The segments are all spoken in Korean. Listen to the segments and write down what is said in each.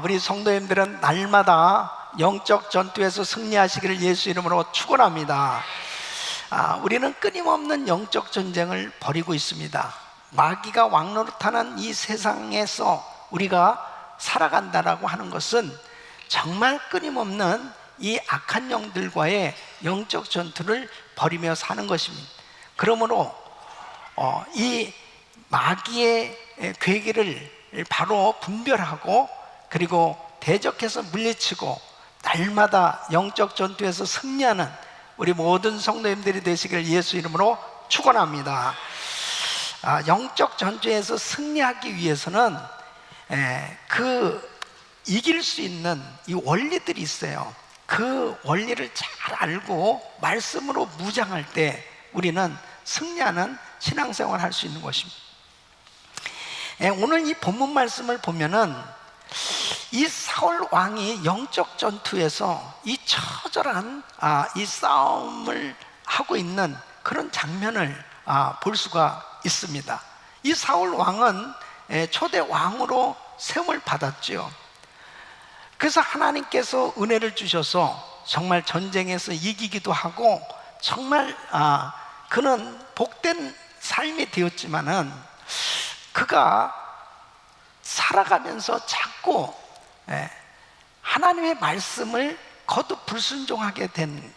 우리 성도님들은 날마다 영적 전투에서 승리하시기를 예수 이름으로 축원합니다. 우리는 끊임없는 영적 전쟁을 벌이고 있습니다. 마귀가 왕노릇하는 이 세상에서 우리가 살아간다라고 하는 것은 정말 끊임없는 이 악한 영들과의 영적 전투를 벌이며 사는 것입니다. 그러므로 이 마귀의 괴계를 바로 분별하고 그리고 대적해서 물리치고 날마다 영적 전투에서 승리하는 우리 모든 성도님들이 되시길 예수 이름으로 축원합니다. 영적 전투에서 승리하기 위해서는 이길 수 있는 이 원리들이 있어요. 그 원리를 잘 알고 말씀으로 무장할 때 우리는 승리하는 신앙생활을 할 수 있는 것입니다. 오늘 이 본문 말씀을 보면은 이 사울 왕이 영적 전투에서 이 처절한 이 싸움을 하고 있는 그런 장면을 볼 수가 있습니다. 이 사울 왕은 초대 왕으로 세움을 받았지요. 그래서 하나님께서 은혜를 주셔서 정말 전쟁에서 이기기도 하고 정말 그는 복된 삶이 되었지만은 그가 살아가면서 자꾸 하나님의 말씀을 거듭 불순종하게 된,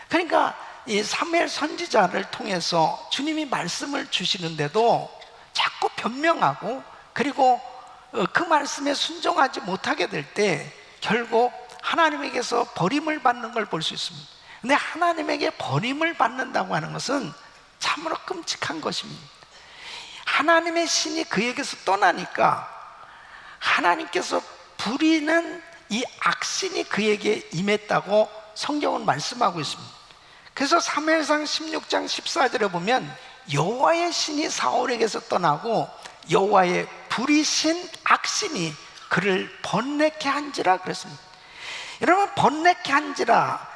그러니까 이 사무엘 선지자를 통해서 주님이 말씀을 주시는데도 자꾸 변명하고 그리고 그 말씀에 순종하지 못하게 될 때 결국 하나님에게서 버림을 받는 걸 볼 수 있습니다. 근데 하나님에게 버림을 받는다고 하는 것은 참으로 끔찍한 것입니다. 하나님의 신이 그에게서 떠나니까 하나님께서 부리는 이 악신이 그에게 임했다고 성경은 말씀하고 있습니다. 그래서 사무엘상 16장 14절에 보면 여호와의 신이 사울에게서 떠나고 여호와의 부리신 악신이 그를 번뇌케 한지라 그랬습니다. 여러분, 번뇌케 한지라,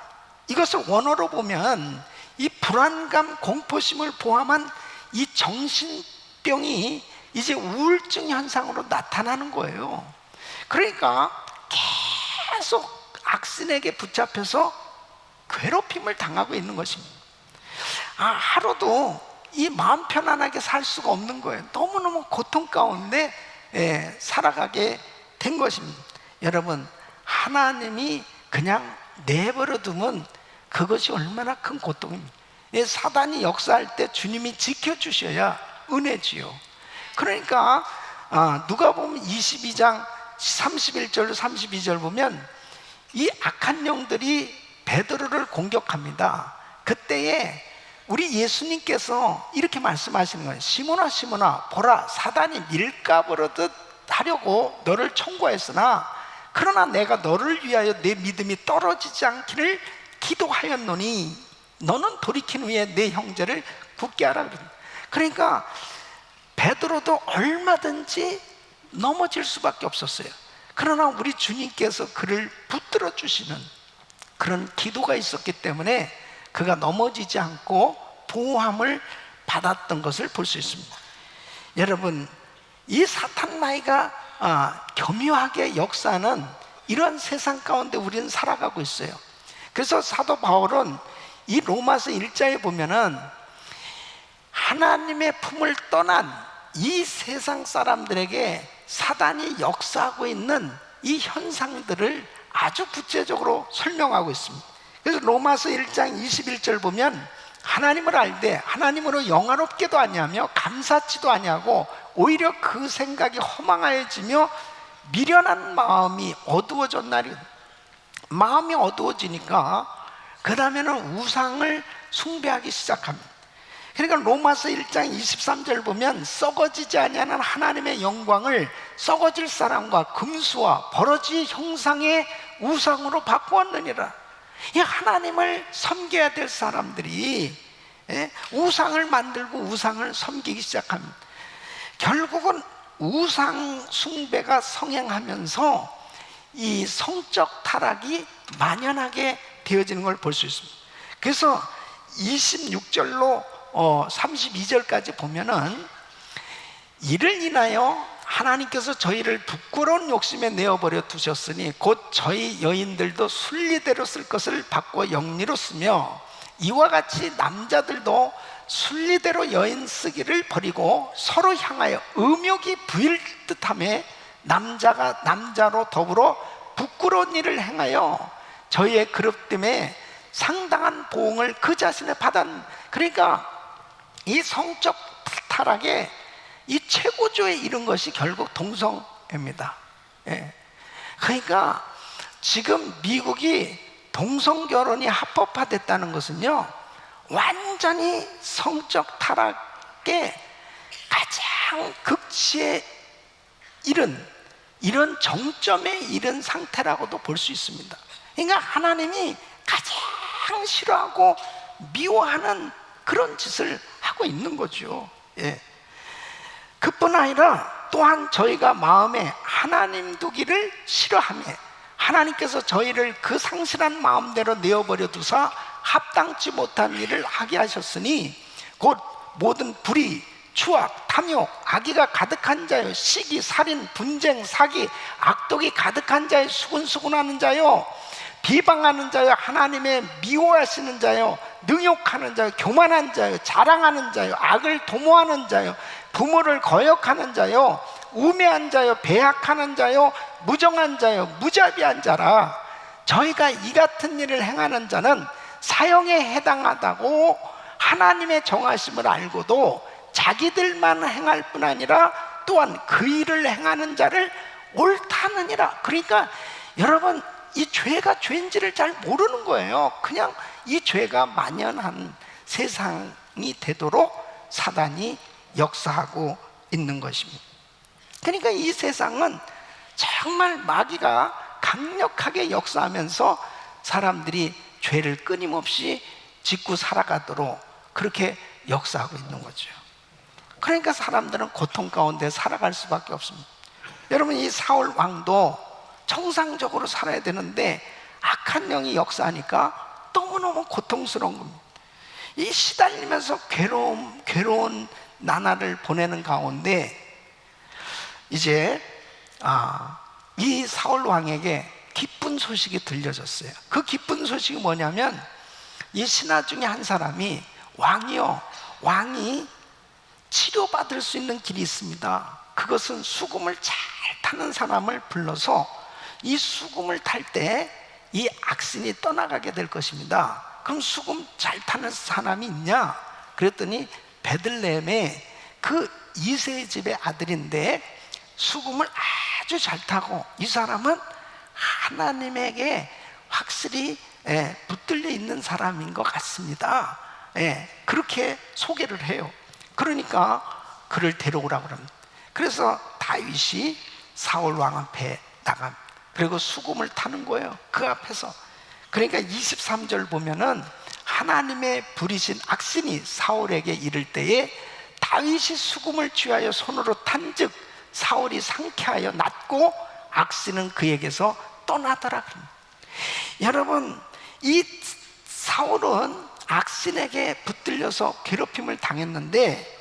이것을 원어로 보면 이 불안감, 공포심을 포함한 이 정신병이 이제 우울증 현상으로 나타나는 거예요. 그러니까 계속 악신에게 붙잡혀서 괴롭힘을 당하고 있는 것입니다. 하루도 이 마음 편안하게 살 수가 없는 거예요. 너무너무 고통 가운데 살아가게 된 것입니다. 여러분, 하나님이 그냥 내버려 두면 그것이 얼마나 큰 고통입니다. 사단이 역사할 때 주님이 지켜주셔야 은혜지요. 그러니까 누가복음 22장 31절 32절 보면 이 악한 영들이 베드로를 공격합니다. 그때에 우리 예수님께서 이렇게 말씀하시는 거예요. 시몬아 시몬아, 보라, 사단이 밀가부르듯 하려고 너를 청구하였으나 그러나 내가 너를 위하여 내 믿음이 떨어지지 않기를 기도하였노니 너는 돌이킨 후에 내 형제를 굳게 하라. 그러니까 베드로도 얼마든지 넘어질 수밖에 없었어요. 그러나 우리 주님께서 그를 붙들어 주시는 그런 기도가 있었기 때문에 그가 넘어지지 않고 보호함을 받았던 것을 볼 수 있습니다. 여러분, 이 사탄 마귀가 교묘하게 역사하는 이런 세상 가운데 우리는 살아가고 있어요. 그래서 사도 바울은 이 로마서 1장에 보면은 하나님의 품을 떠난 이 세상 사람들에게 사단이 역사하고 있는 이 현상들을 아주 구체적으로 설명하고 있습니다. 그래서 로마서 1장 21절 보면 하나님을 알되 하나님으로 영화롭게도 아니하며 감사치도 아니하고 오히려 그 생각이 허망하여지며 미련한 마음이 어두워졌나니, 마음이 어두워지니까 그 다음에는 우상을 숭배하기 시작합니다. 그러니까 로마서 1장 23절 보면 썩어지지 아니하는 하나님의 영광을 썩어질 사람과 금수와 버러지 형상의 우상으로 바꾸었느니라. 이 하나님을 섬겨야 될 사람들이 우상을 만들고 우상을 섬기기 시작합니다. 결국은 우상 숭배가 성행하면서 이 성적 타락이 만연하게 되어지는 걸 볼 수 있습니다. 그래서 26절로 32절까지 보면은 이를 인하여 하나님께서 저희를 부끄러운 욕심에 내어버려 두셨으니 곧 저희 여인들도 순리대로 쓸 것을 바꿔 영리로 쓰며 이와 같이 남자들도 순리대로 여인 쓰기를 버리고 서로 향하여 음욕이 부일 듯하며 남자가 남자로 더불어 부끄러운 일을 행하여 저희의 그릇됨에 상당한 보응을 그 자신의 받은. 그러니까 이 성적 타락의 이 최고조에 이른 것이 결국 동성애입니다. 예. 그러니까 지금 미국이 동성결혼이 합법화됐다는 것은요, 완전히 성적 타락의 가장 극치에 이른, 이런 정점에 이른 상태라고도 볼 수 있습니다. 그러니까 하나님이 가장 싫어하고 미워하는 그런 짓을 하고 있는 거죠. 예. 그뿐 아니라 또한 저희가 마음에 하나님 두기를 싫어하며 하나님께서 저희를 그 상실한 마음대로 내어버려 두사 합당치 못한 일을 하게 하셨으니 곧 모든 불의, 추악, 탐욕, 악의가 가득한 자요, 시기, 살인, 분쟁, 사기, 악독이 가득한 자요, 수군수군하는 자요, 비방하는 자요, 하나님의 미워하시는 자요, 능욕하는 자요, 교만한 자요, 자랑하는 자요, 악을 도모하는 자요, 부모를 거역하는 자요, 우매한 자요, 배약하는 자요, 무정한 자요, 무자비한 자라. 저희가 이 같은 일을 행하는 자는 사형에 해당하다고 하나님의 정하심을 알고도 자기들만 행할 뿐 아니라 또한 그 일을 행하는 자를 옳다느니라. 그러니까 여러분, 이 죄가 죄인지를 잘 모르는 거예요. 그냥 이 죄가 만연한 세상이 되도록 사단이 역사하고 있는 것입니다. 그러니까 이 세상은 정말 마귀가 강력하게 역사하면서 사람들이 죄를 끊임없이 짓고 살아가도록 그렇게 역사하고 있는 거죠. 그러니까 사람들은 고통 가운데 살아갈 수밖에 없습니다. 여러분, 이 사울 왕도 정상적으로 살아야 되는데 악한 영이 역사하니까 너무너무 고통스러운 겁니다. 이 시달리면서 괴로운 나날을 보내는 가운데 이제 이 사울 왕에게 기쁜 소식이 들려졌어요. 그 기쁜 소식이 뭐냐면 이 신하 중에 한 사람이 왕이요, 왕이 치료받을 수 있는 길이 있습니다. 그것은 수금을 잘 타는 사람을 불러서 이 수금을 탈 때 이 악신이 떠나가게 될 것입니다. 그럼 수금 잘 타는 사람이 있냐? 그랬더니 베들레헴에 그 이새의 집의 아들인데 수금을 아주 잘 타고 이 사람은 하나님에게 확실히 붙들려 있는 사람인 것 같습니다. 그렇게 소개를 해요. 그러니까 그를 데려오라고 합니다. 그래서 다윗이 사울 왕 앞에 나갑니다. 그리고 수금을 타는 거예요, 그 앞에서. 그러니까 23절 보면은 하나님의 부리신 악신이 사울에게 이를 때에 다윗이 수금을 취하여 손으로 탄즉 사울이 상쾌하여 낫고 악신은 그에게서 떠나더라. 여러분, 이 사울은 악신에게 붙들려서 괴롭힘을 당했는데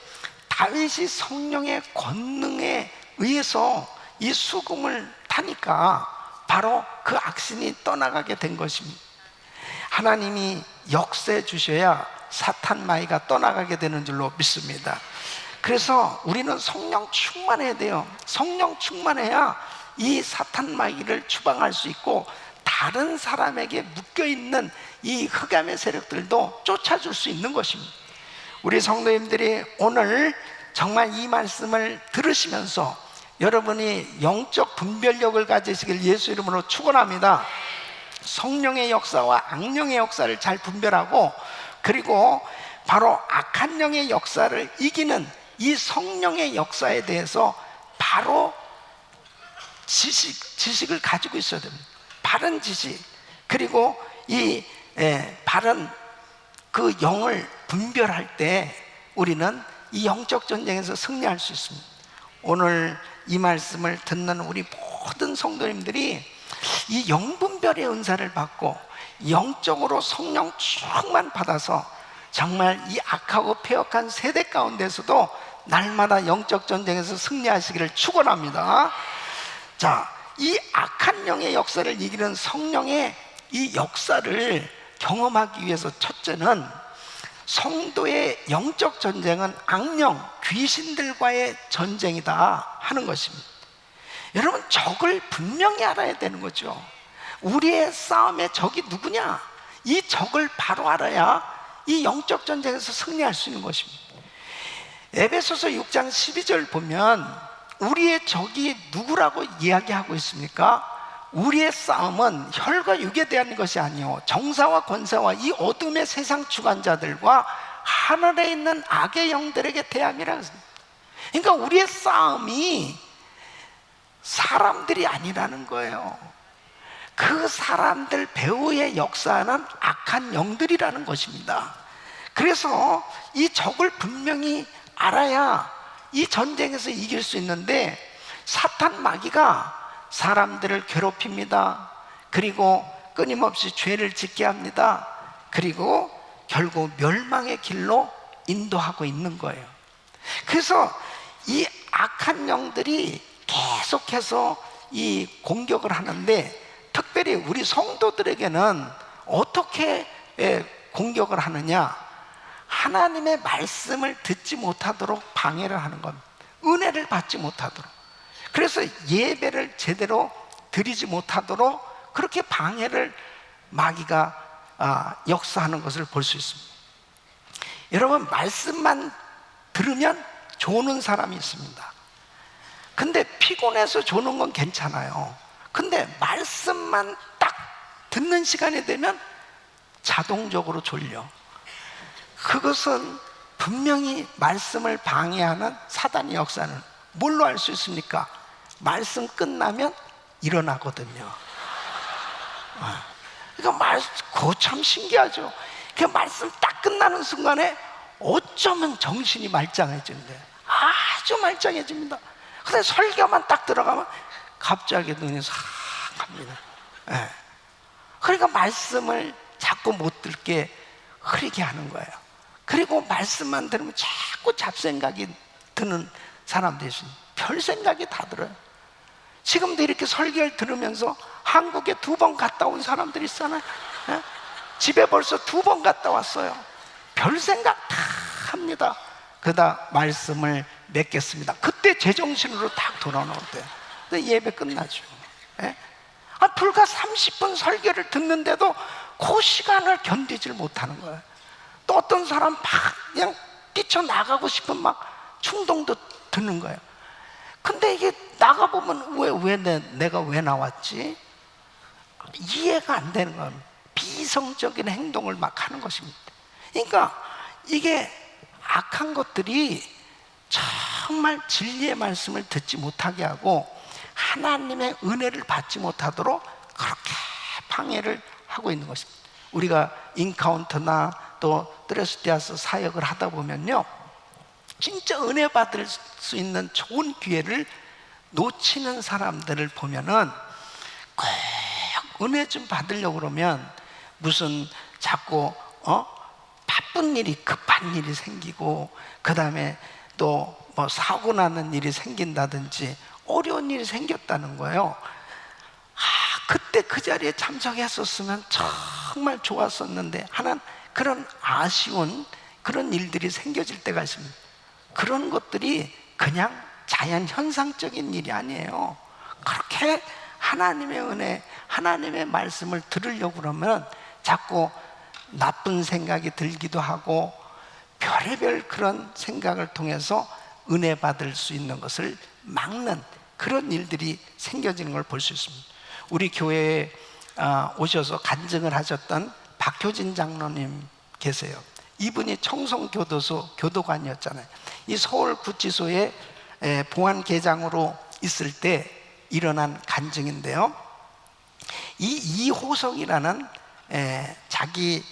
다윗이 성령의 권능에 의해서 이 수금을 타니까 바로 그 악신이 떠나가게 된 것입니다. 하나님이 역사해 주셔야 사탄 마귀가 떠나가게 되는 줄로 믿습니다. 그래서 우리는 성령 충만해야 돼요. 성령 충만해야 이 사탄 마귀를 추방할 수 있고 다른 사람에게 묶여있는 이 흑암의 세력들도 쫓아줄 수 있는 것입니다. 우리 성도님들이 오늘 정말 이 말씀을 들으시면서 여러분이 영적 분별력을 가지시길 예수 이름으로 축원합니다. 성령의 역사와 악령의 역사를 잘 분별하고, 그리고 바로 악한 영의 역사를 이기는 이 성령의 역사에 대해서 바로 지식을 가지고 있어야 됩니다. 바른 지식, 그리고 이 바른 그 영을 분별할 때 우리는 이 영적 전쟁에서 승리할 수 있습니다. 오늘 이 말씀을 듣는 우리 모든 성도님들이 이 영분별의 은사를 받고 영적으로 성령 충만 받아서 정말 이 악하고 폐역한 세대 가운데서도 날마다 영적 전쟁에서 승리하시기를 축원합니다. 자, 이 악한 영의 역사를 이기는 성령의 이 역사를 경험하기 위해서 첫째는 성도의 영적 전쟁은 악령, 귀신들과의 전쟁이다 하는 것입니다. 여러분, 적을 분명히 알아야 되는 거죠. 우리의 싸움의 적이 누구냐? 이 적을 바로 알아야 이 영적 전쟁에서 승리할 수 있는 것입니다. 에베소서 6장 12절 보면 우리의 적이 누구라고 이야기하고 있습니까? 우리의 싸움은 혈과 육에 대한 것이 아니요 정사와 권세와 이 어둠의 세상 주관자들과 하늘에 있는 악의 영들에게 대함이라고 했습니다. 그러니까 우리의 싸움이 사람들이 아니라는 거예요. 그 사람들 배후의 역사는 악한 영들이라는 것입니다. 그래서 이 적을 분명히 알아야 이 전쟁에서 이길 수 있는데, 사탄 마귀가 사람들을 괴롭힙니다. 그리고 끊임없이 죄를 짓게 합니다. 그리고 결국 멸망의 길로 인도하고 있는 거예요. 그래서 이 악한 영들이 계속해서 이 공격을 하는데, 특별히 우리 성도들에게는 어떻게 공격을 하느냐? 하나님의 말씀을 듣지 못하도록 방해를 하는 겁니다. 은혜를 받지 못하도록. 그래서 예배를 제대로 드리지 못하도록 그렇게 방해를 마귀가 역사하는 것을 볼 수 있습니다. 여러분, 말씀만 들으면 조는 사람이 있습니다. 근데 피곤해서 조는 건 괜찮아요. 근데 말씀만 딱 듣는 시간이 되면 자동적으로 졸려. 그것은 분명히 말씀을 방해하는 사단의 역사는 뭘로 알 수 있습니까? 말씀 끝나면 일어나거든요. 그러니까 그거 참 신기하죠. 그 말씀 딱 끝나는 순간에 어쩌면 정신이 말짱해진대. 아주 말짱해집니다. 근데 설교만 딱 들어가면 갑자기 눈이 싹 갑니다. 그러니까 말씀을 자꾸 못 듣게 흐리게 하는 거예요. 그리고 말씀만 들으면 자꾸 잡생각이 드는 사람들이 있습니다. 별 생각이 다 들어요. 지금도 이렇게 설교를 들으면서 한국에 2번 갔다 온 사람들이 있잖아요. 집에 벌써 2번 갔다 왔어요. 별 생각 다 합니다. 그러다 말씀을 맺겠습니다. 그때 제정신으로 딱 돌아오는 거예요. 근데 예배 끝나죠. 불과 30분 설교를 듣는데도 그 시간을 견디질 못하는 거예요. 또 어떤 사람 막 그냥 뛰쳐나가고 싶은 막 충동도 드는 거예요. 근데 이게 나가보면 내가 왜 나왔지? 이해가 안 되는 거예요. 비성적인 행동을 막 하는 것입니다. 그러니까 이게 악한 것들이 정말 진리의 말씀을 듣지 못하게 하고 하나님의 은혜를 받지 못하도록 그렇게 방해를 하고 있는 것입니다. 우리가 인카운터나 또 드레스디아스 사역을 하다 보면요, 진짜 은혜 받을 수 있는 좋은 기회를 놓치는 사람들을 보면은 꼭 은혜 좀 받으려고 그러면 무슨 자꾸 바쁜 일이, 급한 일이 생기고, 그 다음에 또 뭐 사고 나는 일이 생긴다든지 어려운 일이 생겼다는 거예요. 그때 그 자리에 참석했었으면 정말 좋았었는데 하는 그런 아쉬운 그런 일들이 생겨질 때가 있습니다. 그런 것들이 그냥 자연 현상적인 일이 아니에요. 그렇게 하나님의 은혜, 하나님의 말씀을 들으려고 그러면 자꾸 나쁜 생각이 들기도 하고 별의별 그런 생각을 통해서 은혜 받을 수 있는 것을 막는 그런 일들이 생겨지는 걸 볼 수 있습니다. 우리 교회에 오셔서 간증을 하셨던 박효진 장로님 계세요. 이분이 청송교도소 교도관이었잖아요. 이 서울구치소에 보안계장으로 있을 때 일어난 간증인데요, 이 이호성이라는 자기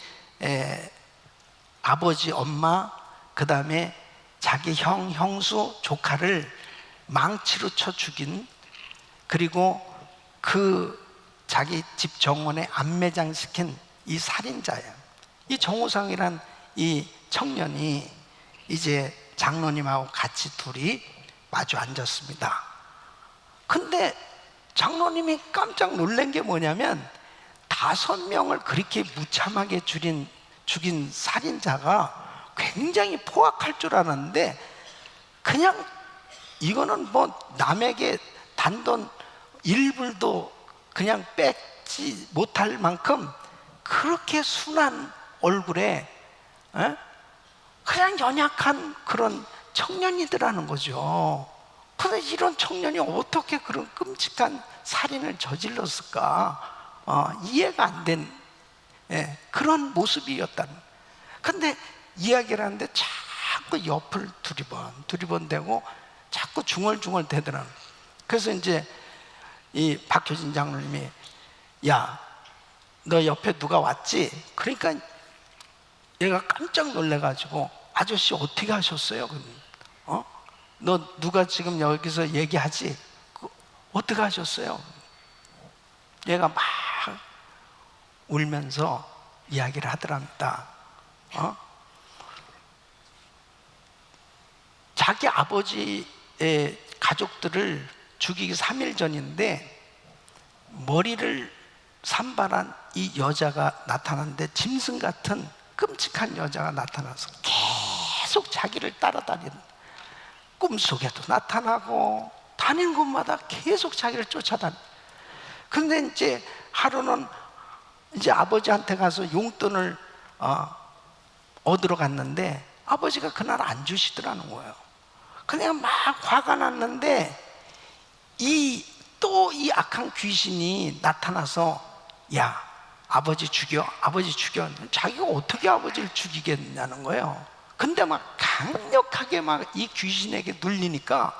아버지, 엄마, 그 다음에 자기 형, 형수, 조카를 망치로 쳐 죽인, 그리고 그 자기 집 정원에 안매장시킨 이 살인자예요. 이 정호성이란 이 청년이 이제 장로님하고 같이 둘이 마주 앉았습니다. 근데 장로님이 깜짝 놀란 게 뭐냐면 5명을 그렇게 무참하게 죽인 살인자가 굉장히 포악할 줄 알았는데 그냥 이거는 뭐 남에게 단돈 1불도 그냥 뺏지 못할 만큼 그렇게 순한 얼굴에 그냥 연약한 그런 청년이더라는 거죠. 근데 이런 청년이 어떻게 그런 끔찍한 살인을 저질렀을까? 이해가 안 된 그런 모습이었다는. 근데 이야기를 하는데 자꾸 옆을 두리번대고 자꾸 중얼중얼 대더라는. 그래서 이제 이 박효진 장로님이 야, 너 옆에 누가 왔지? 그러니까 얘가 깜짝 놀래가지고 아저씨 어떻게 하셨어요? 너 누가 지금 여기서 얘기하지? 어떻게 하셨어요? 얘가 막 울면서 이야기를 하더랍니다. 자기 아버지의 가족들을 죽이기 3일 전인데 머리를 산발한 이 여자가 나타났는데 짐승 같은 끔찍한 여자가 나타나서 계속 자기를 따라다니는, 꿈속에도 나타나고 다니는 곳마다 계속 자기를 쫓아다니. 근데 이제 하루는 이제 아버지한테 가서 용돈을 얻으러 갔는데 아버지가 그날 안 주시더라는 거예요. 그냥 막 화가 났는데 이 악한 귀신이 나타나서 야, 아버지 죽여, 아버지 죽여. 자기가 어떻게 아버지를 죽이겠냐는 거예요. 근데 막 강력하게 막 이 귀신에게 눌리니까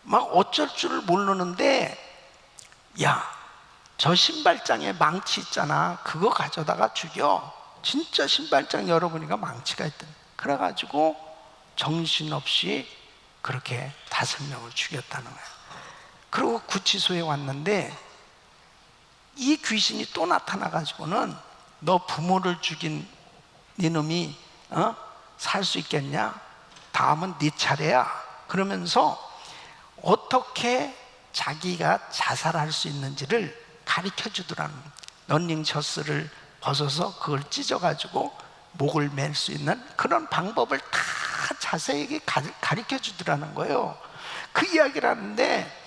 막 어쩔 줄을 모르는데 야, 저 신발장에 망치 있잖아, 그거 가져다가 죽여. 진짜 신발장 열어보니까 망치가 있더니. 그래가지고 정신없이 그렇게 5명을 죽였다는 거예요. 그리고 구치소에 왔는데 이 귀신이 또 나타나가지고는 너 부모를 죽인 네 놈이 살 수 있겠냐? 다음은 네 차례야. 그러면서 어떻게 자기가 자살할 수 있는지를 가르쳐 주더라는. 런닝셔츠를 벗어서 그걸 찢어가지고 목을 맬 수 있는 그런 방법을 다 자세하게 가르쳐 주더라는 거예요. 그 이야기를 하는데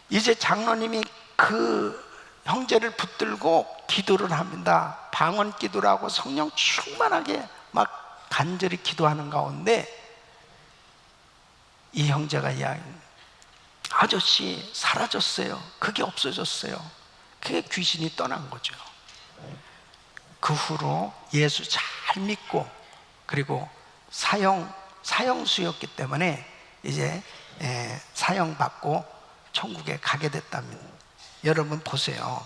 이제 장로님이 그 형제를 붙들고 기도를 합니다. 방언 기도를 하고 성령 충만하게 막 간절히 기도하는 가운데 이 형제가 이야기합니다. 아저씨 사라졌어요. 그게 없어졌어요. 그게 귀신이 떠난 거죠. 그 후로 예수 잘 믿고 그리고 사형수였기 때문에 이제 사형받고 천국에 가게 됐답니다. 여러분 보세요.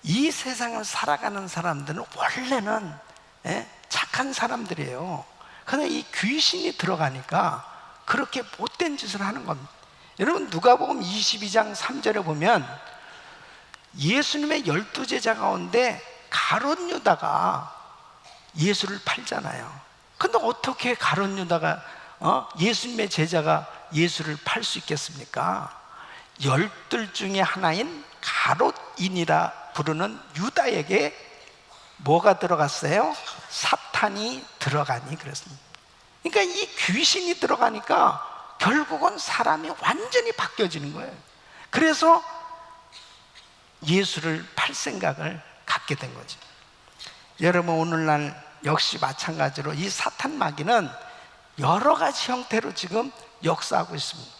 이 세상을 살아가는 사람들은 원래는 착한 사람들이에요. 그런데 이 귀신이 들어가니까 그렇게 못된 짓을 하는 겁니다. 여러분 누가복음 22장 3절에 보면 예수님의 12제자 가운데 가룟 유다가 예수를 팔잖아요. 근데 어떻게 가룟 유다가 예수님의 제자가 예수를 팔 수 있겠습니까? 12 중에 하나인 가롯인이라 부르는 유다에게 뭐가 들어갔어요? 사탄이 들어가니 그랬습니다. 그러니까 이 귀신이 들어가니까 결국은 사람이 완전히 바뀌어지는 거예요. 그래서 예수를 팔 생각을 갖게 된 거죠. 여러분 오늘날 역시 마찬가지로 이 사탄 마귀는 여러 가지 형태로 지금 역사하고 있습니다.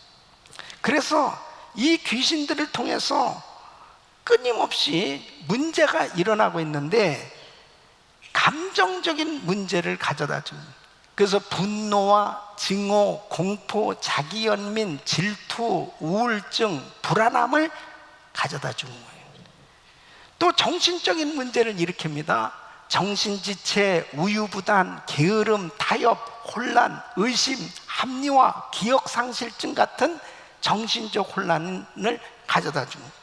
그래서 이 귀신들을 통해서 끊임없이 문제가 일어나고 있는데 감정적인 문제를 가져다 줍니다. 그래서 분노와 증오, 공포, 자기연민, 질투, 우울증, 불안함을 가져다 주는 거예요. 또 정신적인 문제를 일으킵니다. 정신지체, 우유부단, 게으름, 타협, 혼란, 의심, 합리화, 기억상실증 같은 정신적 혼란을 가져다 줍니다.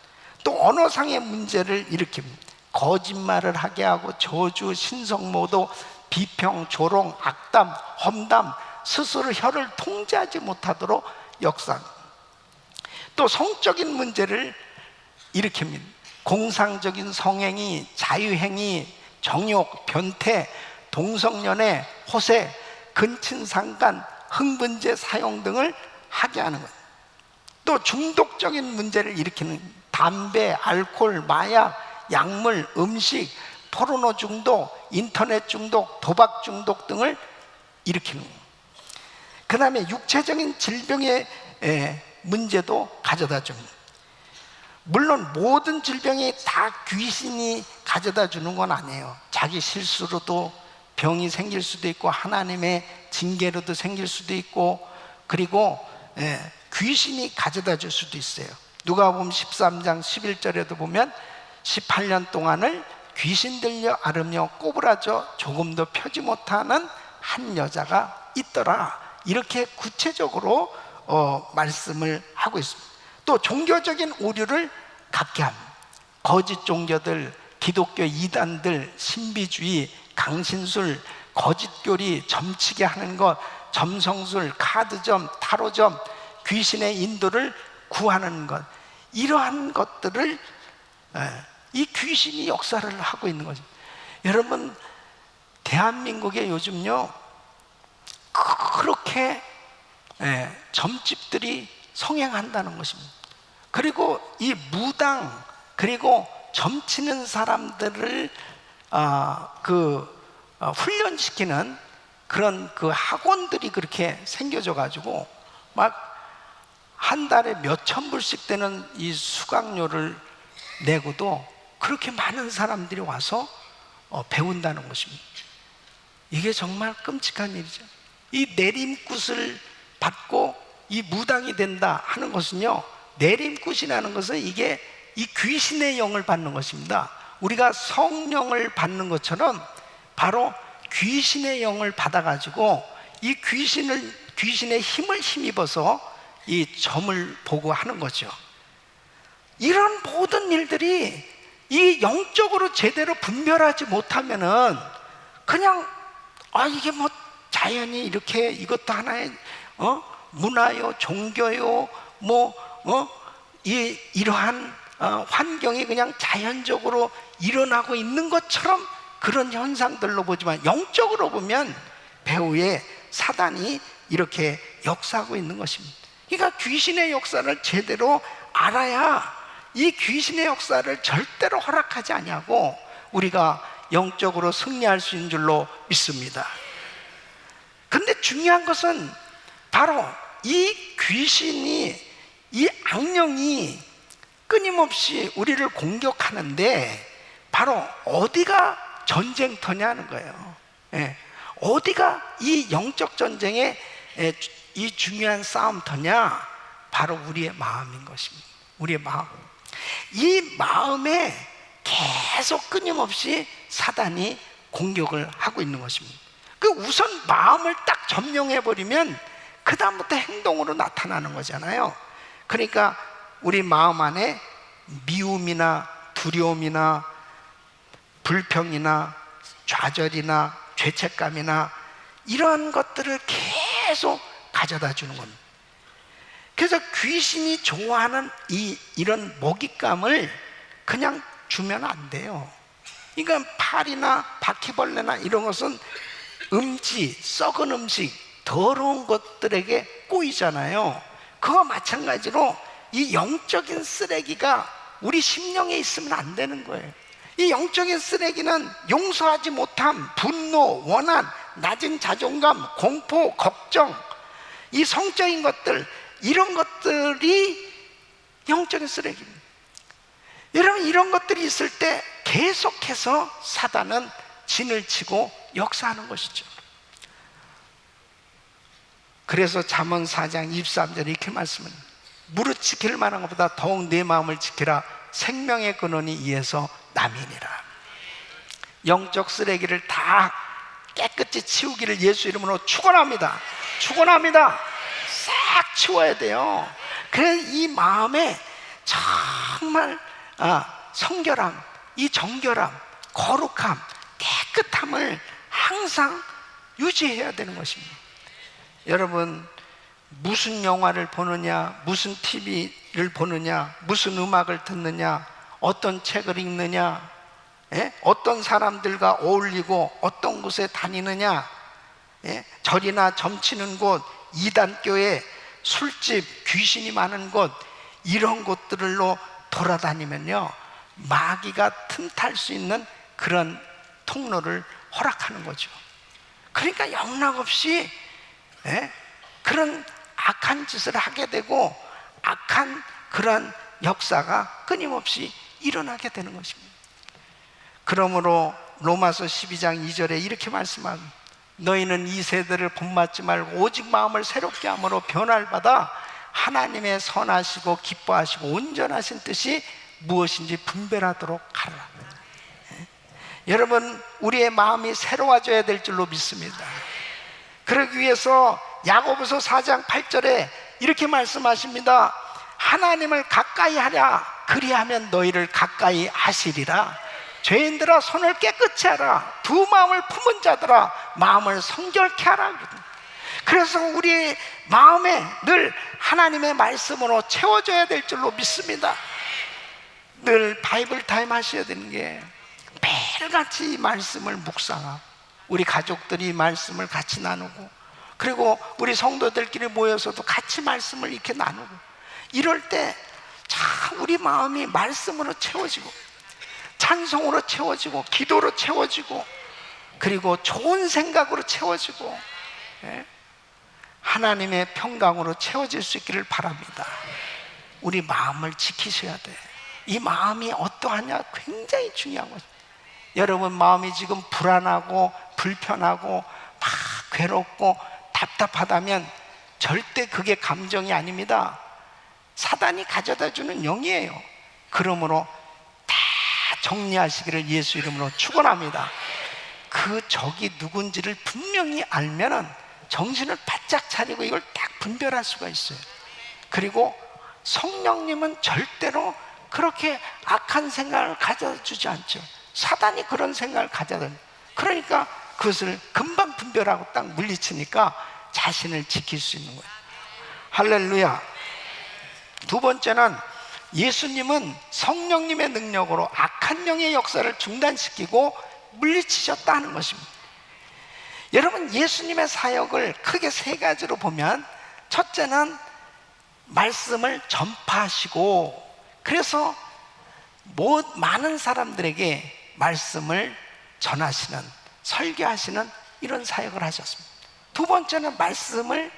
또 언어상의 문제를 일으킵니다. 거짓말을 하게 하고 저주, 신성모독, 비평, 조롱, 악담, 험담, 스스로 혀를 통제하지 못하도록 역사합니다. 또 성적인 문제를 일으킵니다. 공상적인 성행위, 자유행위, 정욕, 변태, 동성연애, 호세, 근친상간, 흥분제 사용 등을 하게 하는 거예요. 또 중독적인 문제를 일으키는 담배, 알코올, 마약, 약물, 음식, 포르노 중독, 인터넷 중독, 도박 중독 등을 일으키는 거예요. 그 다음에 육체적인 질병의 문제도 가져다 줍니다. 물론 모든 질병이 다 귀신이 가져다 주는 건 아니에요. 자기 실수로도 병이 생길 수도 있고 하나님의 징계로도 생길 수도 있고, 그리고 귀신이 가져다 줄 수도 있어요. 누가복음 13장 11절에도 보면 18년 동안을 귀신 들려 앓으며 꼬부라져 조금도 펴지 못하는 한 여자가 있더라, 이렇게 구체적으로 말씀을 하고 있습니다. 또 종교적인 오류를 갖게 합니다. 거짓 종교들, 기독교 이단들, 신비주의, 강신술, 거짓교리, 점치게 하는 것, 점성술, 카드점, 타로점, 귀신의 인도를 구하는 것, 이러한 것들을 이 귀신이 역사를 하고 있는 거죠. 여러분, 대한민국에 요즘요 그렇게 점집들이 성행한다는 것입니다. 그리고 이 무당, 그리고 점치는 사람들을 훈련시키는 그런 그 학원들이 그렇게 생겨져 가지고 막 한 달에 몇천 불씩 되는 이 수강료를 내고도 그렇게 많은 사람들이 와서 배운다는 것입니다. 이게 정말 끔찍한 일이죠. 이 내림굿을 받고 이 무당이 된다 하는 것은요, 내림굿이라는 것은 이게 이 귀신의 영을 받는 것입니다. 우리가 성령을 받는 것처럼 바로 귀신의 영을 받아가지고 이 귀신의 힘을 힘입어서 이 점을 보고 하는 거죠. 이런 모든 일들이 이 영적으로 제대로 분별하지 못하면은 그냥 이게 뭐 자연이 이렇게, 이것도 하나의 문화요, 종교요, 이러한 환경이 그냥 자연적으로 일어나고 있는 것처럼 그런 현상들로 보지만, 영적으로 보면 배후에 사단이 이렇게 역사하고 있는 것입니다. 그러니까 귀신의 역사를 제대로 알아야 이 귀신의 역사를 절대로 허락하지 아니하고 우리가 영적으로 승리할 수 있는 줄로 믿습니다. 근데 중요한 것은 바로 이 귀신이, 이 악령이 끊임없이 우리를 공격하는데 바로 어디가 전쟁터냐는 거예요. 어디가 이 영적 전쟁의 이 중요한 싸움터냐? 바로 우리의 마음인 것입니다. 우리의 마음. 이 마음에 계속 끊임없이 사단이 공격을 하고 있는 것입니다. 우선 마음을 딱 점령해버리면 그 다음부터 행동으로 나타나는 거잖아요. 그러니까 우리 마음 안에 미움이나 두려움이나 불평이나 좌절이나 죄책감이나 이러한 것들을 계속 가져다 주는 겁니다. 그래서 귀신이 좋아하는 이런 먹잇감을 그냥 주면 안 돼요. 그러니까 파리나 바퀴벌레나 이런 것은 음지, 썩은 음식, 더러운 것들에게 꼬이잖아요. 그와 마찬가지로 이 영적인 쓰레기가 우리 심령에 있으면 안 되는 거예요. 이 영적인 쓰레기는 용서하지 못함, 분노, 원한, 낮은 자존감, 공포, 걱정, 이 성적인 것들, 이런 것들이 영적인 쓰레기입니다. 여러분, 이런 것들이 있을 때 계속해서 사단은 진을 치고 역사하는 것이죠. 그래서 잠언 4장 23절에 이렇게 말씀합니다. 무릇 지킬 만한 것보다 더욱 내 마음을 지키라. 생명의 근원이 이에서 남이니라. 영적 쓰레기를 다 깨끗이 치우기를 예수 이름으로 축원합니다. 축원합니다. 싹 치워야 돼요. 그래서 이 마음에 정말 성결함, 이 정결함, 거룩함, 깨끗함을 항상 유지해야 되는 것입니다. 여러분, 무슨 영화를 보느냐, 무슨 TV를 보느냐, 무슨 음악을 듣느냐, 어떤 책을 읽느냐, 어떤 사람들과 어울리고 어떤 곳에 다니느냐, 절이나 점치는 곳, 이단교회, 술집, 귀신이 많은 곳, 이런 곳들로 돌아다니면요, 마귀가 틈탈 수 있는 그런 통로를 허락하는 거죠. 그러니까 영락없이 그런 악한 짓을 하게 되고 악한 그런 역사가 끊임없이 일어나게 되는 것입니다. 그러므로 로마서 12장 2절에 이렇게 말씀합니다. 너희는 이 세대를 본받지 말고 오직 마음을 새롭게 함으로 변화를 받아 하나님의 선하시고 기뻐하시고 온전하신 뜻이 무엇인지 분별하도록 하라. 여러분, 우리의 마음이 새로워져야 될 줄로 믿습니다. 그러기 위해서 야고보서 4장 8절에 이렇게 말씀하십니다. 하나님을 가까이 하랴, 그리하면 너희를 가까이 하시리라. 죄인들아, 손을 깨끗이 하라. 두 마음을 품은 자들아, 마음을 성결케 하라. 그래서 우리 마음에 늘 하나님의 말씀으로 채워져야 될 줄로 믿습니다. 늘 바이블 타임 하셔야 되는 게, 매일같이 말씀을 묵상하고 우리 가족들이 말씀을 같이 나누고, 그리고 우리 성도들끼리 모여서도 같이 말씀을 이렇게 나누고, 이럴 때 참 우리 마음이 말씀으로 채워지고 찬송으로 채워지고 기도로 채워지고 그리고 좋은 생각으로 채워지고 하나님의 평강으로 채워질 수 있기를 바랍니다. 우리 마음을 지키셔야 돼. 이 마음이 어떠하냐 굉장히 중요한 거죠. 여러분, 마음이 지금 불안하고 불편하고 막 괴롭고 답답하다면 절대 그게 감정이 아닙니다. 사단이 가져다 주는 영이에요. 그러므로 다 정리하시기를 예수 이름으로 축원합니다. 그 적이 누군지를 분명히 알면은 정신을 바짝 차리고 이걸 딱 분별할 수가 있어요. 그리고 성령님은 절대로 그렇게 악한 생각을 가져주지 않죠. 사단이 그런 생각을 가져다. 그러니까 그것을 금방 분별하고 딱 물리치니까 자신을 지킬 수 있는 거예요. 할렐루야. 두 번째는 예수님은 성령님의 능력으로 악한 영의 역사를 중단시키고 물리치셨다 하는 것입니다. 여러분, 예수님의 사역을 크게 세 가지로 보면, 첫째는 말씀을 전파하시고, 그래서 많은 사람들에게 말씀을 전하시는, 설교하시는 이런 사역을 하셨습니다. 두 번째는 말씀을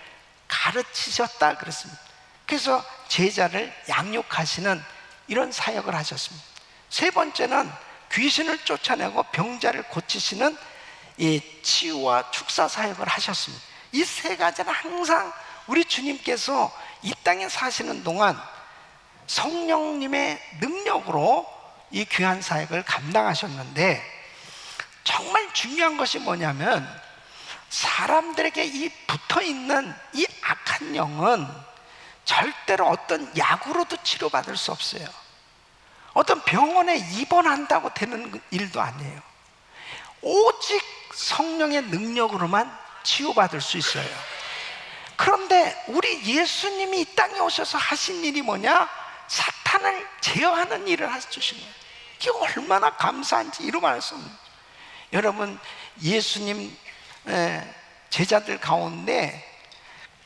가르치셨다 그랬습니다. 그래서 제자를 양육하시는 이런 사역을 하셨습니다. 세 번째는 귀신을 쫓아내고 병자를 고치시는 이 치유와 축사 사역을 하셨습니다. 이 세 가지는 항상 우리 주님께서 이 땅에 사시는 동안 성령님의 능력으로 이 귀한 사역을 감당하셨는데, 정말 중요한 것이 뭐냐면 사람들에게 이 붙어있는 이 악한 영은 절대로 어떤 약으로도 치료받을 수 없어요. 어떤 병원에 입원한다고 되는 일도 아니에요. 오직 성령의 능력으로만 치유받을 수 있어요. 그런데 우리 예수님이 이 땅에 오셔서 하신 일이 뭐냐? 사탄을 제어하는 일을 해주신 거예요. 이게 얼마나 감사한지 이루 말할 수 없는 거예요. 여러분, 예수님 제자들 가운데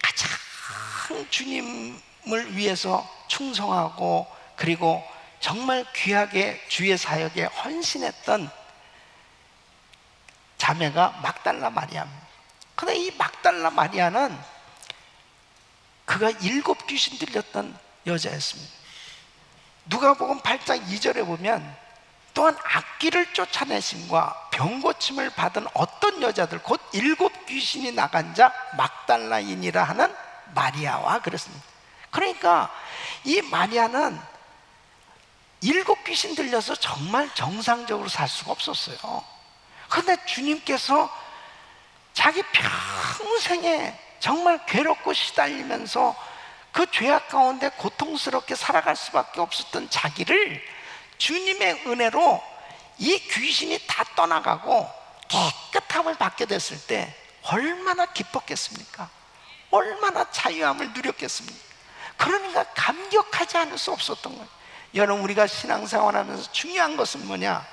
가장 주님을 위해서 충성하고 그리고 정말 귀하게 주의 사역에 헌신했던 자매가 막달라 마리아입니다. 그런데 이 막달라 마리아는 그가 7 귀신 들렸던 여자였습니다. 누가복음 8장 2절에 보면 또한 악귀를 쫓아내심과 병고침을 받은 어떤 여자들 곧 7 귀신이 나간 자 막달라인이라 하는 마리아와 그랬습니다. 그러니까 이 마리아는 7 귀신 들려서 정말 정상적으로 살 수가 없었어요. 그런데 주님께서 자기 평생에 정말 괴롭고 시달리면서 그 죄악 가운데 고통스럽게 살아갈 수밖에 없었던 자기를 주님의 은혜로 이 귀신이 다 떠나가고 깨끗한 깨끗함을 받게 됐을 때 얼마나 기뻤겠습니까? 얼마나 자유함을 누렸겠습니까? 그러니까 감격하지 않을 수 없었던 거예요. 여러분, 우리가 신앙생활하면서 중요한 것은 뭐냐?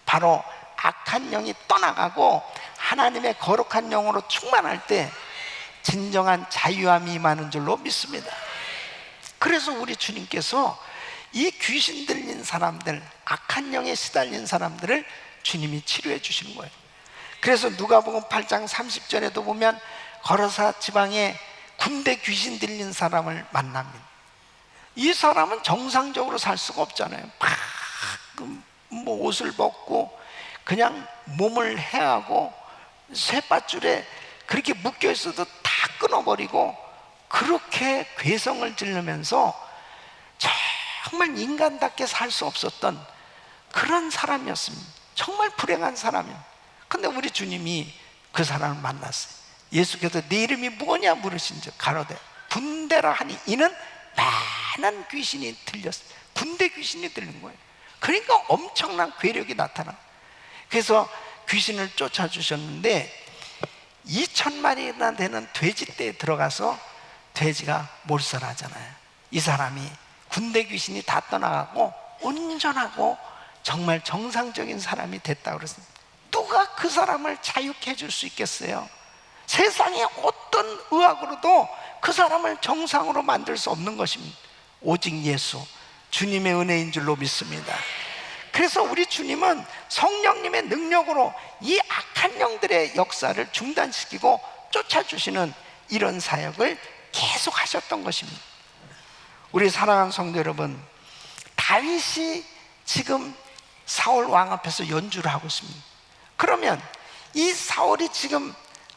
바로 악한 영이 떠나가고 하나님의 거룩한 영으로 충만할 때 진정한 자유함이 임하는 줄로 믿습니다. 그래서 우리 주님께서 이 귀신 들린 사람들, 악한 영에 시달린 사람들을 주님이 치료해 주시는 거예요. 그래서 누가복음 8장 30절에도 보면 거라사 지방에 군대 귀신 들린 사람을 만납니다. 이 사람은 정상적으로 살 수가 없잖아요. 뭐 옷을 벗고 그냥 몸을 해하고 쇠밧줄에 그렇게 묶여 있어도 다 끊어버리고 그렇게 괴성을 지르면서 정말 인간답게 살 수 없었던 그런 사람이었습니다. 정말 불행한 사람이에요. 근데 우리 주님이 그 사람을 만났어요. 예수께서 네 이름이 뭐냐 물으신즉 가로되 군대라 하니 이는 많은 귀신이 들렸어요. 군대 귀신이 들린 거예요. 그러니까 엄청난 괴력이 나타나. 그래서 귀신을 쫓아주셨는데 2,000마리나 되는 돼지떼에 들어가서 돼지가 몰살하잖아요. 이 사람이 군대 귀신이 다 떠나가고 온전하고 정말 정상적인 사람이 됐다고 그랬습니다. 누가 그 사람을 자유케 해줄 수 있겠어요? 세상에 어떤 의학으로도 그 사람을 정상으로 만들 수 없는 것입니다. 오직 예수, 주님의 은혜인 줄로 믿습니다. 그래서 우리 주님은 성령님의 능력으로 이 악한 영들의 역사를 중단시키고 쫓아주시는 이런 사역을 계속 하셨던 것입니다. 우리 사랑하는 성도 여러분, 다윗이 지금 사울 왕 앞에서 연주를 하고 있습니다. 그러면 이 사울이 지금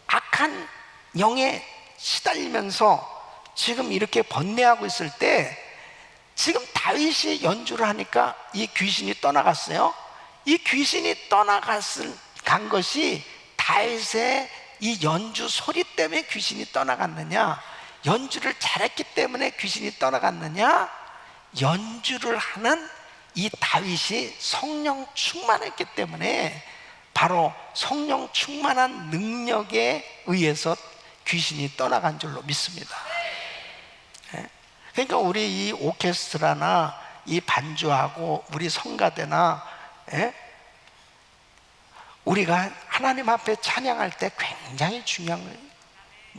악한 영에 시달리면서 지금 이렇게 번뇌하고 있을 때 지금 다윗이 연주를 하니까 이 귀신이 떠나갔어요. 이 귀신이 간 것이 다윗의 이 연주 소리 때문에 귀신이 떠나갔느냐, 연주를 잘했기 때문에 귀신이 떠나갔느냐, 연주를 하는 이 다윗이 성령 충만했기 때문에 바로 성령 충만한 능력에 의해서 귀신이 떠나간 줄로 믿습니다. 그러니까 우리 이 오케스트라나 이 반주하고 우리 성가대나 우리가 하나님 앞에 찬양할 때 굉장히 중요한 거예요.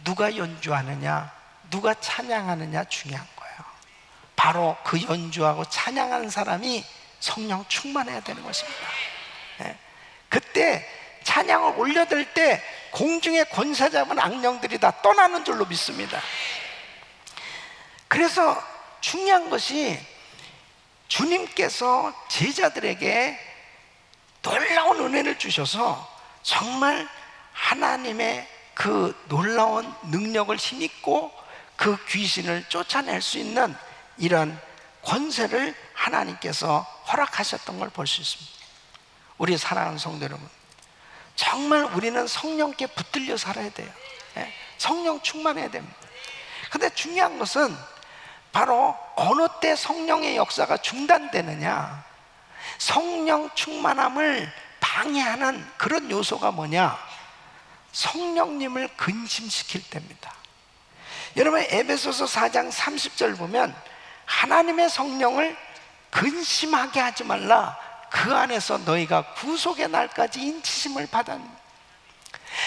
누가 연주하느냐, 누가 찬양하느냐 중요한 거예요. 바로 그 연주하고 찬양하는 사람이 성령 충만해야 되는 것입니다. 그때 찬양을 올려들 때 공중에 권세 잡은 악령들이 다 떠나는 줄로 믿습니다. 그래서 중요한 것이 주님께서 제자들에게 놀라운 은혜를 주셔서 정말 하나님의 그 놀라운 능력을 힘입고 그 귀신을 쫓아낼 수 있는 이런 권세를 하나님께서 허락하셨던 걸 볼 수 있습니다. 우리 사랑하는 성도 여러분, 정말 우리는 성령께 붙들려 살아야 돼요. 성령 충만해야 됩니다. 근데 중요한 것은 바로 어느 때 성령의 역사가 중단되느냐, 성령 충만함을 방해하는 그런 요소가 뭐냐, 성령님을 근심시킬 때입니다. 여러분, 에베소서 4장 30절 보면 하나님의 성령을 근심하게 하지 말라, 그 안에서 너희가 구속의 날까지 인치심을 받았느니라.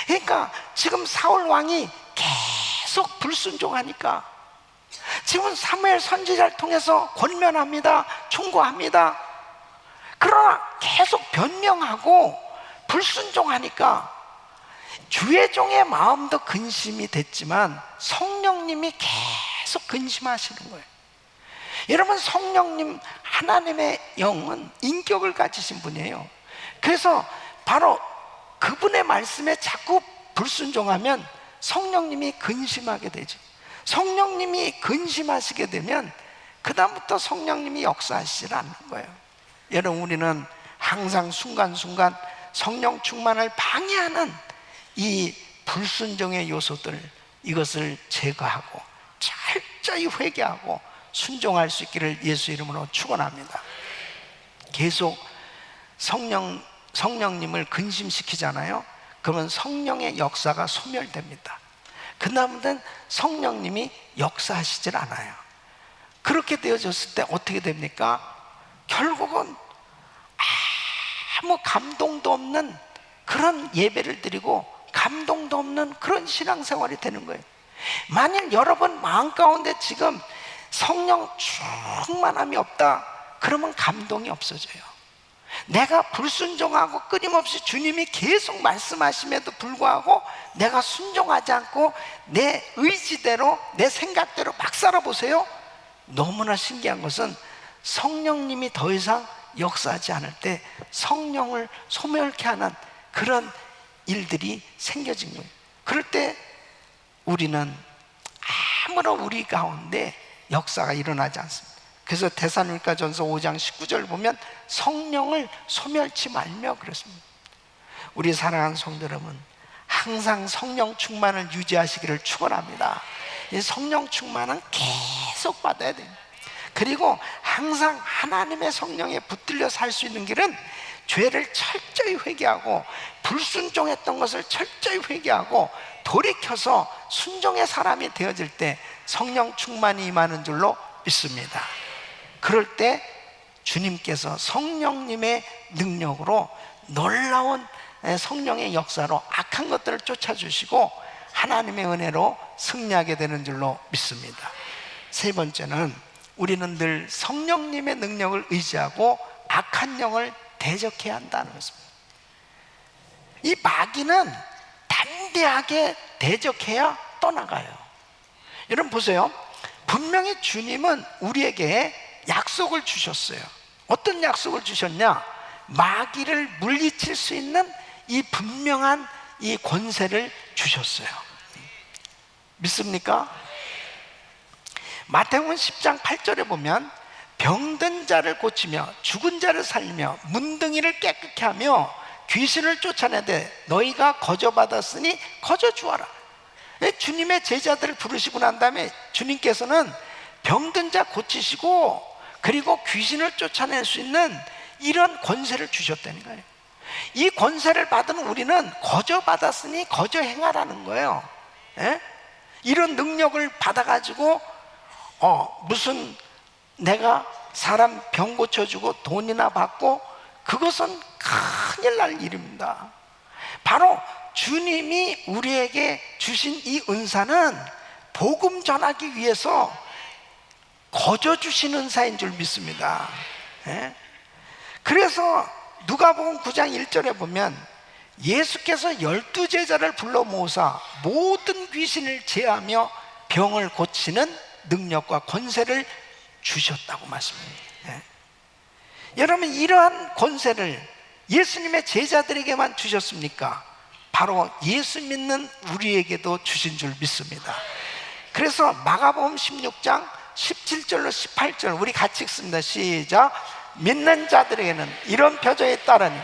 그러니까 지금 사울 왕이 계속 불순종하니까 지금 사무엘 선지자를 통해서 권면합니다, 충고합니다. 그러나 계속 변명하고 불순종하니까 주의 종의 마음도 근심이 됐지만 성령님이 계속 근심하시는 거예요. 여러분, 성령님, 하나님의 영은 인격을 가지신 분이에요. 그래서 바로 그분의 말씀에 자꾸 불순종하면 성령님이 근심하게 되죠. 성령님이 근심하시게 되면 그 다음부터 성령님이 역사하시지 않는 거예요. 여러분, 우리는 항상 순간순간 성령 충만을 방해하는 이 불순종의 요소들, 이것을 제거하고 철저히 회개하고 순종할 수 있기를 예수 이름으로 축원합니다. 계속 성령님을 근심시키잖아요. 그러면 성령의 역사가 소멸됩니다. 그 다음은 성령님이 역사하시질 않아요. 그렇게 되어졌을 때 어떻게 됩니까? 결국은 아무 감동도 없는 그런 예배를 드리고 감동도 없는 그런 신앙생활이 되는 거예요. 만일 여러분 마음 가운데 지금 성령 충만함이 없다, 그러면 감동이 없어져요. 내가 불순종하고 끊임없이 주님이 계속 말씀하심에도 불구하고 내가 순종하지 않고 내 의지대로 내 생각대로 막 살아보세요. 너무나 신기한 것은 성령님이 더 이상 역사하지 않을 때 성령을 소멸케 하는 그런 일들이 생겨진 거예요. 그럴 때 우리는 아무런 우리 가운데 역사가 일어나지 않습니다. 그래서 데살로니가전서 5장 19절 보면 성령을 소멸치 말며 그랬습니다. 우리 사랑하는 성도 여러분, 항상 성령 충만을 유지하시기를 축원합니다. 이 성령 충만은 계속 받아야 돼요. 그리고 항상 하나님의 성령에 붙들려 살 수 있는 길은 죄를 철저히 회개하고 불순종했던 것을 철저히 회개하고 돌이켜서 순종의 사람이 되어질 때 성령 충만이 임하는 줄로 믿습니다. 그럴 때 주님께서 성령님의 능력으로 놀라운 성령의 역사로 악한 것들을 쫓아주시고 하나님의 은혜로 승리하게 되는 줄로 믿습니다. 세 번째는 우리는 늘 성령님의 능력을 의지하고 악한 영을 대적해야 한다는 것입니다. 이 마귀는 담대하게 대적해야 떠나가요. 여러분 보세요. 분명히 주님은 우리에게 약속을 주셨어요. 어떤 약속을 주셨냐? 마귀를 물리칠 수 있는 이 분명한 이 권세를 주셨어요. 믿습니까? 마태복음 10장 8절에 보면 병든 자를 고치며 죽은 자를 살리며 문둥이를 깨끗게 하며 귀신을 쫓아내되 너희가 거저받았으니 거저주어라. 주님의 제자들을 부르시고 난 다음에 주님께서는 병든 자 고치시고 그리고 귀신을 쫓아낼 수 있는 이런 권세를 주셨다는 거예요. 이 권세를 받은 우리는 거저받았으니 거저 행하라는 거예요. 예? 이런 능력을 받아가지고 무슨 내가 사람 병 고쳐주고 돈이나 받고 그것은 큰일 날 일입니다. 바로 주님이 우리에게 주신 이 은사는 복음 전하기 위해서 거저 주신 은사인 줄 믿습니다. 예? 그래서 누가복음 9장 1절에 보면 예수께서 12제자를 불러 모으사 모든 귀신을 제하며 병을 고치는 능력과 권세를 주셨다고 말씀합니다. 예. 여러분 이러한 권세를 예수님의 제자들에게만 주셨습니까? 바로 예수 믿는 우리에게도 주신 줄 믿습니다. 그래서 마가복음 16장 17절로 18절 우리 같이 읽습니다. 시작. 믿는 자들에게는 이런 표적이 따르니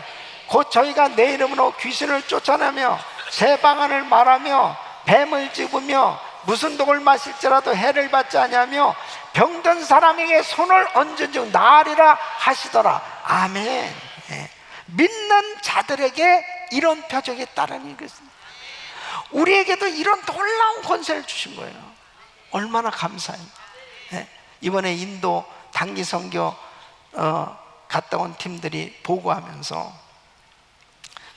곧 저희가 내 이름으로 귀신을 쫓아내며 새 방언을 말하며 뱀을 집으며 무슨 독을 마실지라도 해를 받지 아니하며 병든 사람에게 손을 얹은 즉 나으리라 하시더라. 아멘. 예. 믿는 자들에게 이런 표적이 따르니 그렇습니다. 우리에게도 이런 놀라운 권세를 주신 거예요. 얼마나 감사해요. 예. 이번에 인도 단기 선교 갔다 온 팀들이 보고하면서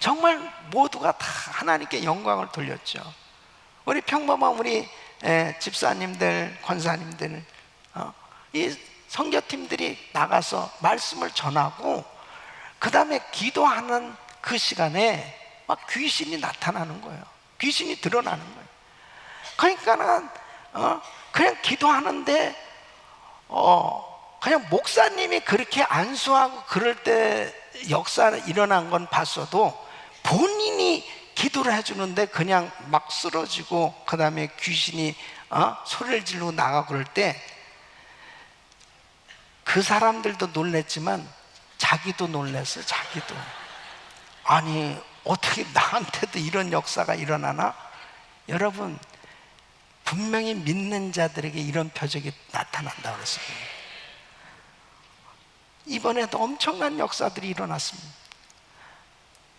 정말 모두가 다 하나님께 영광을 돌렸죠. 우리 평범한 우리 집사님들, 권사님들, 이 선교팀들이 나가서 말씀을 전하고 그 다음에 기도하는 그 시간에 막 귀신이 나타나는 거예요. 귀신이 드러나는 거예요. 그러니까는 그냥 기도하는데 그냥 목사님이 그렇게 안수하고 그럴 때 역사가 일어난 건 봤어도 본인이 기도를 해주는데 그냥 막 쓰러지고 그 다음에 귀신이 소리를 지르고 나가고 그럴 때 그 사람들도 놀랬지만 자기도 놀랐어요. 자기도. 아니 어떻게 나한테도 이런 역사가 일어나나? 여러분 분명히 믿는 자들에게 이런 표적이 나타난다고 그랬습니다. 이번에도 엄청난 역사들이 일어났습니다.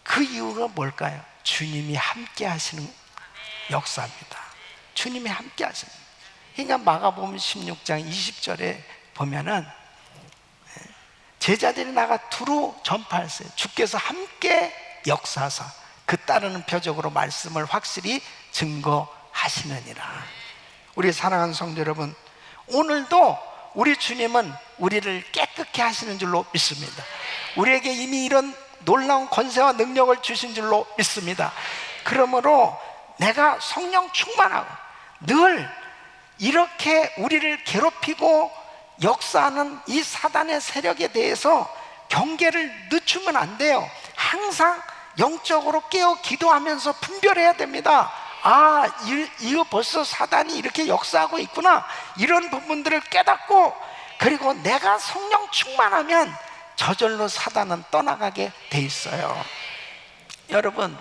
그 이유가 뭘까요? 주님이 함께 하시는 역사입니다. 주님이 함께 하시는. 그러니까 마가복음 16장 20절에 보면은 제자들이 나가 두루 전파했어요. 주께서 함께 역사하사 그 따르는 표적으로 말씀을 확실히 증거하시느니라. 우리 사랑하는 성도 여러분, 오늘도 우리 주님은 우리를 깨끗게 하시는 줄로 믿습니다. 우리에게 이미 이런 놀라운 권세와 능력을 주신 줄로 믿습니다. 그러므로 내가 성령 충만하고 늘 이렇게 우리를 괴롭히고 역사하는 이 사단의 세력에 대해서 경계를 늦추면 안 돼요. 항상 영적으로 깨어 기도하면서 분별해야 됩니다. 아, 이거 벌써 사단이 이렇게 역사하고 있구나. 이런 부분들을 깨닫고, 그리고 내가 성령 충만하면 저절로 사단은 떠나가게 돼 있어요. 여러분,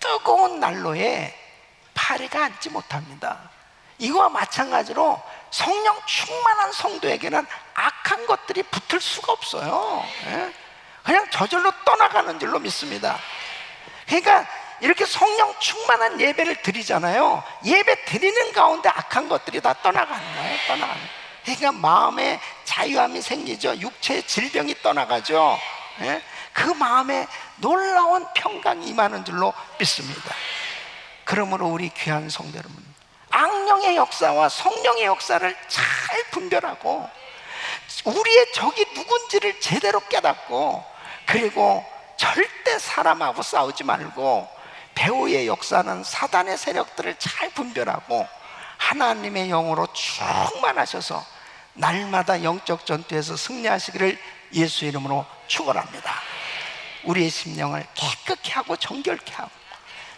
뜨거운 난로에 파리가 앉지 못합니다. 이거와 마찬가지로 성령 충만한 성도에게는 악한 것들이 붙을 수가 없어요. 그냥 저절로 떠나가는 줄로 믿습니다. 그러니까 이렇게 성령 충만한 예배를 드리잖아요. 예배 드리는 가운데 악한 것들이 다 떠나가는 거예요. 떠나가는 거예요. 그러니까 마음에 자유함이 생기죠. 육체의 질병이 떠나가죠. 그 마음에 놀라운 평강이 임하는 줄로 믿습니다. 그러므로 우리 귀한 성도 여러분, 악령의 역사와 성령의 역사를 잘 분별하고 우리의 적이 누군지를 제대로 깨닫고, 그리고 절대 사람하고 싸우지 말고 배후의 역사는 사단의 세력들을 잘 분별하고 하나님의 영으로 충만하셔서 날마다 영적 전투에서 승리하시기를 예수 이름으로 축원합니다. 우리의 심령을 깨끗게 하고 정결케 하고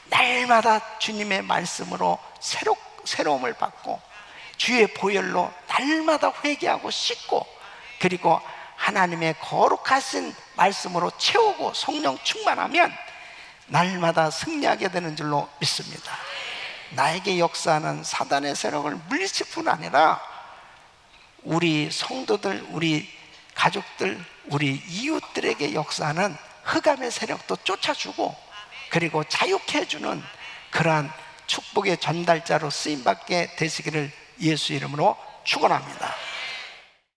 날마다 주님의 말씀으로 새로움을 받고 주의 보혈로 날마다 회개하고 씻고, 그리고 하나님의 거룩하신 말씀으로 채우고 성령 충만하면 날마다 승리하게 되는 줄로 믿습니다. 나에게 역사하는 사단의 세력을 물리칠 뿐 아니라 우리 성도들, 우리 가족들, 우리 이웃들에게 역사하는 흑암의 세력도 쫓아주고, 그리고 자유케 해주는 그러한 축복의 전달자로 쓰임받게 되시기를 예수 이름으로 축원합니다.